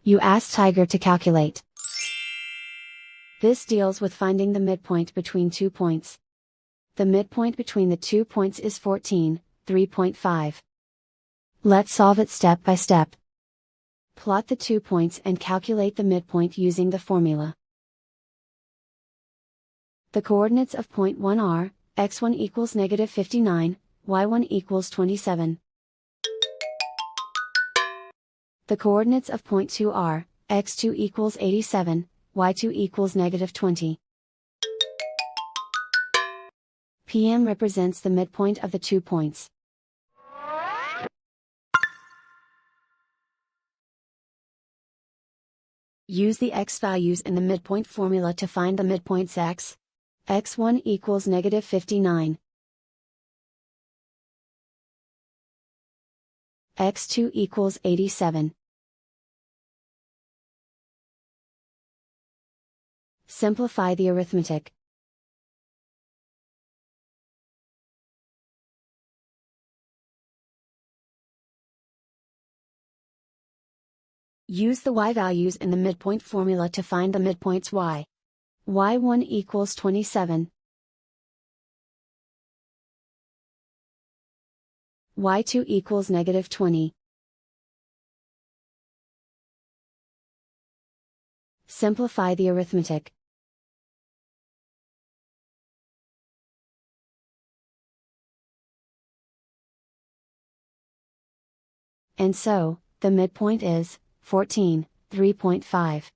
You ask Tiger to calculate. This deals with finding the midpoint between 2 points. The midpoint between the 2 points is 14, 3.5. Let's solve it step by step. Plot the 2 points and calculate the midpoint using the formula. The coordinates of point 1 are, x1 equals -59, y1 equals 27. The coordinates of point 2 are, x2 equals 87, y2 equals -20. PM represents the midpoint of the 2 points. Use the x values in the midpoint formula to find the midpoints x. x1 equals -59. x2 equals 87. Simplify the arithmetic. Use the y values in the midpoint formula to find the midpoints y. y1 equals 27. y2 equals -20. Simplify the arithmetic. And so, the midpoint is 14, 3.5.